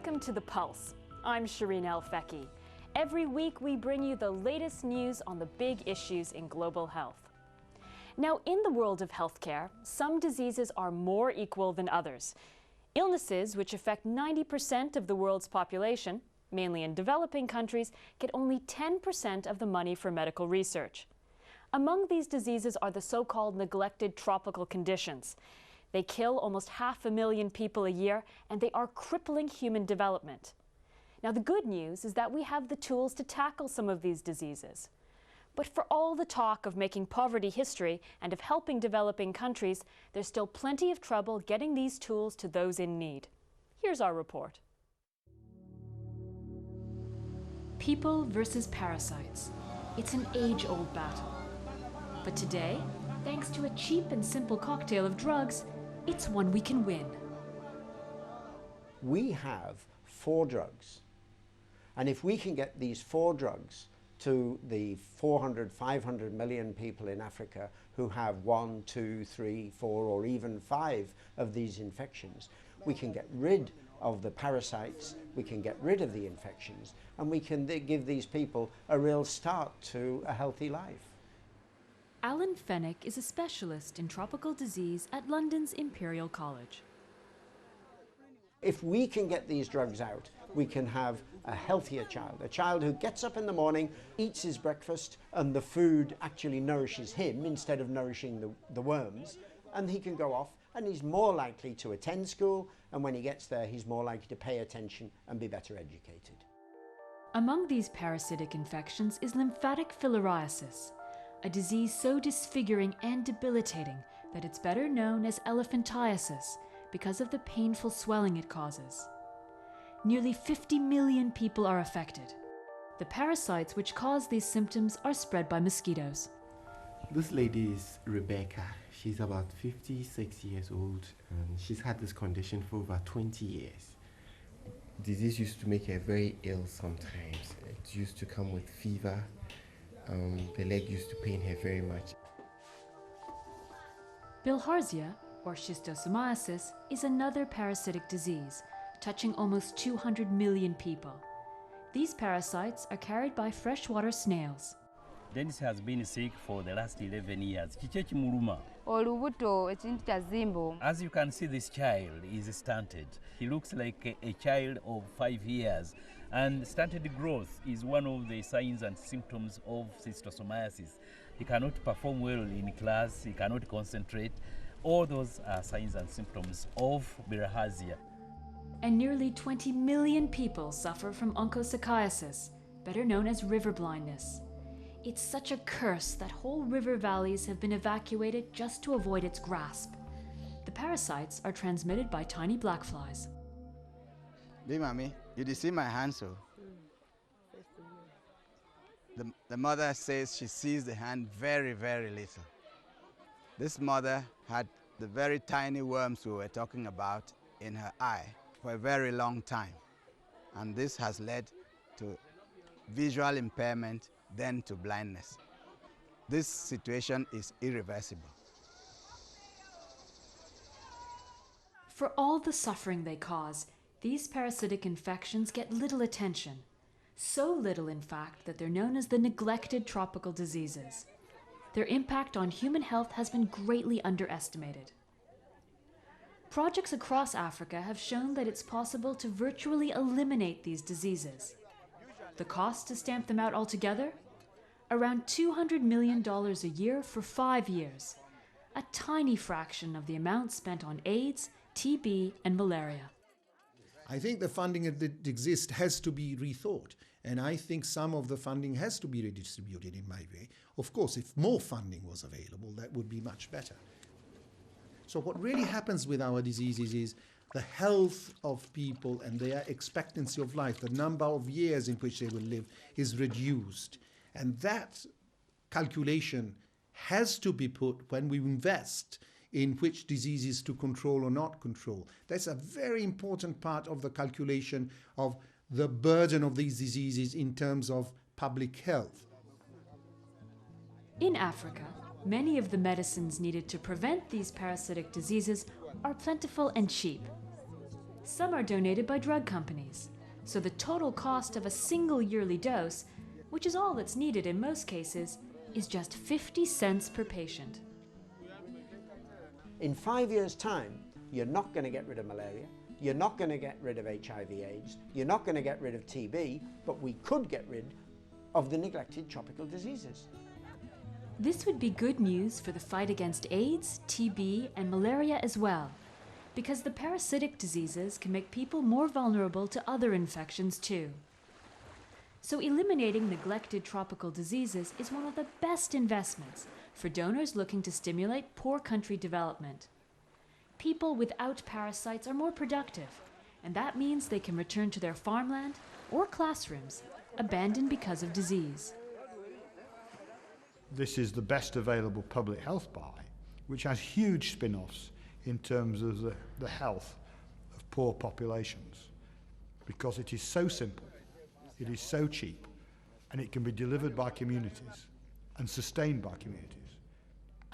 Welcome to The Pulse. I'm Shireen El-Feki. Every week we bring you the latest news on the big issues in global health. Now, in the world of healthcare, some diseases are more equal than others. Illnesses which affect 90% of the world's population, mainly in developing countries, get only 10% of the money for medical research. Among these diseases are the so-called neglected tropical conditions. They kill almost 500,000 people a year, and they are crippling human development. Now, the good news is that we have the tools to tackle some of these diseases. But for all the talk of making poverty history and of helping developing countries, there's still plenty of trouble getting these tools to those in need. Here's our report. People versus parasites. It's an age-old battle. But today, thanks to a cheap and simple cocktail of drugs, it's one we can win. We have 4 drugs. And if we can get these 4 drugs to the 400, 500 million people in Africa who have 1, 2, 3, 4, or even 5 of these infections, we can get rid of the parasites, we can get rid of the infections, and we can give these people a real start to a healthy life. Alan Fennick is a specialist in tropical disease at London's Imperial College. If we can get these drugs out, we can have a healthier child, a child who gets up in the morning, eats his breakfast, and the food actually nourishes him instead of nourishing the worms, and he can go off and he's more likely to attend school, and when he gets there he's more likely to pay attention and be better educated. Among these parasitic infections is lymphatic filariasis, a disease so disfiguring and debilitating that it's better known as elephantiasis because of the painful swelling it causes. Nearly 50 million people are affected. The parasites which cause these symptoms are spread by mosquitoes. This lady is Rebecca. She's about 56 years old and she's had this condition for over 20 years. Disease used to make her very ill sometimes. It used to come with fever. The leg used to pain her very much. Bilharzia, or schistosomiasis, is another parasitic disease, touching almost 200 million people. These parasites are carried by freshwater snails. Dennis has been sick for the last 11 years. As you can see, this child is stunted. He looks like a child of 5 years. And stunted growth is one of the signs and symptoms of schistosomiasis. He cannot perform well in class, he cannot concentrate. All those are signs and symptoms of bilharzia. And nearly 20 million people suffer from onchocerciasis, better known as river blindness. It's such a curse that whole river valleys have been evacuated just to avoid its grasp. The parasites are transmitted by tiny black flies. Hey, mommy, you see my hand, so? The mother says she sees the hand very, very little. This mother had the very tiny worms we were talking about in her eye for a very long time. And this has led to visual impairment, then to blindness. This situation is irreversible. For all the suffering they cause, these parasitic infections get little attention. So little, in fact, that they're known as the neglected tropical diseases. Their impact on human health has been greatly underestimated. Projects across Africa have shown that it's possible to virtually eliminate these diseases. The cost to stamp them out altogether? Around $200 million a year for 5 years. A tiny fraction of the amount spent on AIDS, TB, and malaria. I think the funding that exists has to be rethought, and I think some of the funding has to be redistributed in my way. Of course, if more funding was available, that would be much better. So what really happens with our diseases is the health of people and their expectancy of life, the number of years in which they will live, is reduced. And that calculation has to be put when we invest in which diseases to control or not control. That's a very important part of the calculation of the burden of these diseases in terms of public health. In Africa, many of the medicines needed to prevent these parasitic diseases are plentiful and cheap. Some are donated by drug companies, so the total cost of a single yearly dose, which is all that's needed in most cases, is just 50 cents per patient. In 5 years' time, you're not going to get rid of malaria, you're not going to get rid of HIV/AIDS, you're not going to get rid of TB, but we could get rid of the neglected tropical diseases. This would be good news for the fight against AIDS, TB, and malaria as well, because the parasitic diseases can make people more vulnerable to other infections too. So eliminating neglected tropical diseases is one of the best investments for donors looking to stimulate poor country development. People without parasites are more productive, and that means they can return to their farmland or classrooms, abandoned because of disease. This is the best available public health buy, which has huge spin-offs in terms of the health of poor populations, because it is so simple, it is so cheap, and it can be delivered by communities and sustained by communities.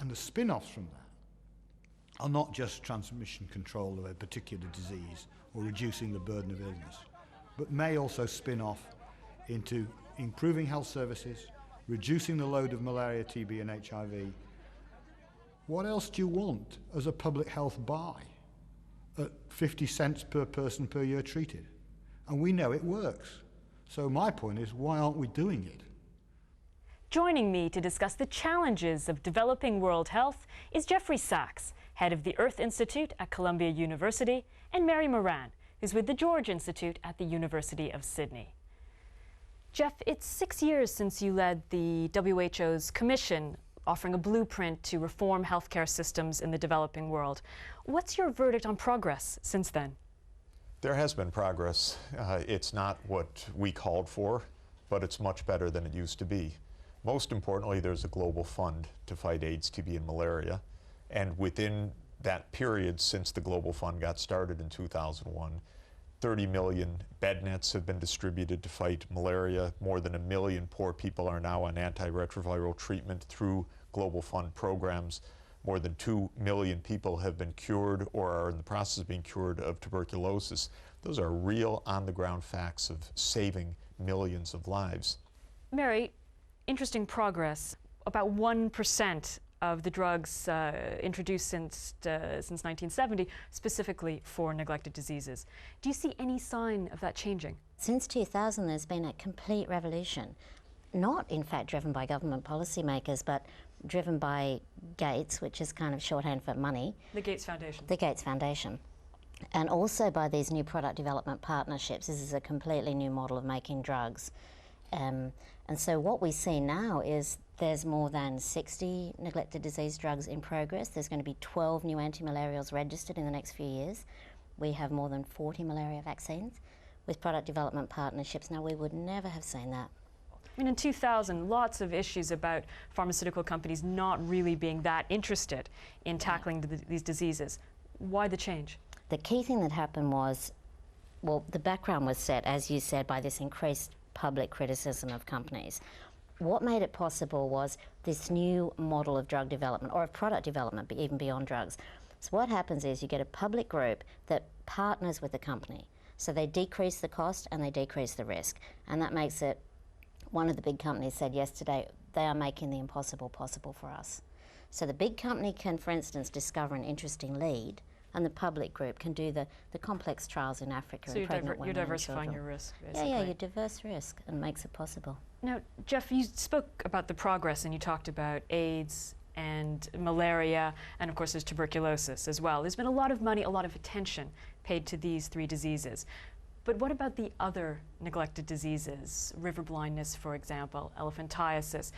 And the spin-offs from that are not just transmission control of a particular disease or reducing the burden of illness, but may also spin off into improving health services, reducing the load of malaria, TB and HIV. What else do you want as a public health buy at 50 cents per person per year treated? And we know it works. So my point is, why aren't we doing it? Joining me to discuss the challenges of developing world health is Jeffrey Sachs, head of the Earth Institute at Columbia University, and Mary Moran, who's with the George Institute at the University of Sydney. Jeff, it's 6 years since you led the WHO's commission offering a blueprint to reform healthcare systems in the developing world. What's your verdict on progress since then? There has been progress. It's not what we called for, but it's much better than it used to be. Most importantly, there's a global fund to fight AIDS, TB, and malaria. And within that period, since the global fund got started in 2001, 30 million bed nets have been distributed to fight malaria. More than 1 million poor people are now on antiretroviral treatment through global fund programs. More than 2 million people have been cured or are in the process of being cured of tuberculosis. Those are real on-the-ground facts of saving millions of lives. Mary, interesting progress. About 1% of the drugs introduced since 1970, specifically for neglected diseases. Do you see any sign of that changing? Since 2000, there's been a complete revolution. Not, in fact, driven by government policymakers, but driven by Gates, which is kind of shorthand for money. The Gates Foundation. The Gates Foundation. And also by these new product development partnerships. This is a completely new model of making drugs. And so what we see now is there's more than 60 neglected disease drugs in progress. There's going to be 12 new anti-malarials registered in the next few years. We have more than 40 malaria vaccines with product development partnerships. Now, we would never have seen that. I mean, in 2000, lots of issues about pharmaceutical companies not really being that interested in tackling these diseases. Why the change? The key thing that happened was, well, the background was set, as you said, by this increased public criticism of companies. What made it possible was this new model of drug development, or of product development, but even beyond drugs. So what happens is you get a public group that partners with the company. So they decrease the cost and they decrease the risk. And that makes it, one of the big companies said yesterday, they are making the impossible possible for us. So the big company can, for instance, discover an interesting lead, and the public group can do the complex trials in Africa. So you're diversifying your risk, basically. Yeah, you diverse risk and makes it possible. Now, Jeff, you spoke about the progress and you talked about AIDS and malaria, and of course there's tuberculosis as well. There's been a lot of money, a lot of attention paid to these 3 diseases. But what about the other neglected diseases? River blindness, for example, elephantiasis.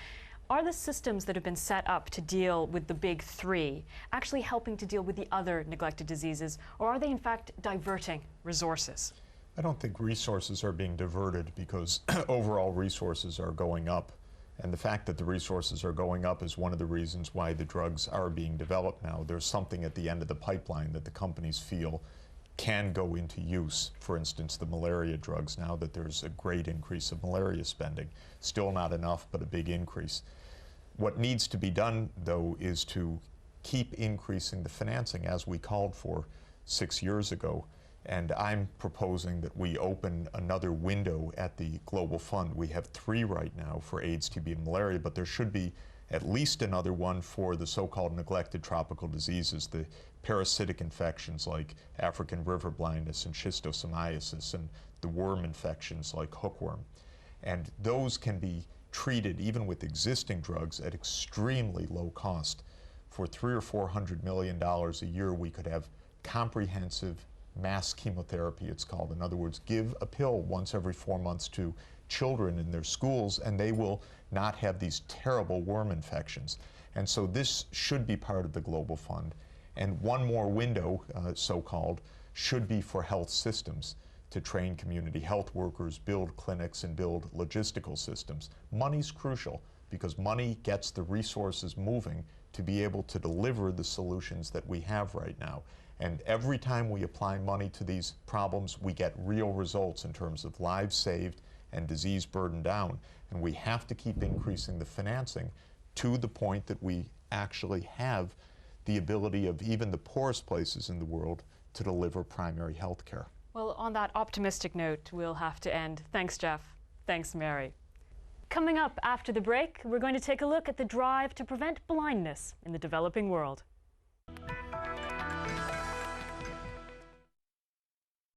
Are the systems that have been set up to deal with the big 3 actually helping to deal with the other neglected diseases, or are they in fact diverting resources? I don't think resources are being diverted because overall resources are going up. And the fact that the resources are going up is one of the reasons why the drugs are being developed now. There's something at the end of the pipeline that the companies feel can go into use. For instance, the malaria drugs, now that there's a great increase of malaria spending. Still not enough, but a big increase. What needs to be done, though, is to keep increasing the financing as we called for 6 years ago. And I'm proposing that we open another window at the Global Fund. We have 3 right now for AIDS, TB, and malaria, but there should be at least another one for the so-called neglected tropical diseases, the parasitic infections like African river blindness and schistosomiasis, and the worm infections like hookworm. And those can be treated even with existing drugs at extremely low cost. For $300 or $400 million a year, we could have comprehensive mass chemotherapy, it's called. In other words, give a pill once every 4 months to children in their schools, and they will not have these terrible worm infections. And so this should be part of the Global Fund. And one more window, so-called, should be for health systems to train community health workers, build clinics, and build logistical systems. Money's crucial because money gets the resources moving to be able to deliver the solutions that we have right now. And every time we apply money to these problems, we get real results in terms of lives saved and disease burden down. And we have to keep increasing the financing to the point that we actually have the ability of even the poorest places in the world to deliver primary health care. Well, on that optimistic note, we'll have to end. Thanks, Jeff. Thanks, Mary. Coming up after the break, we're going to take a look at the drive to prevent blindness in the developing world.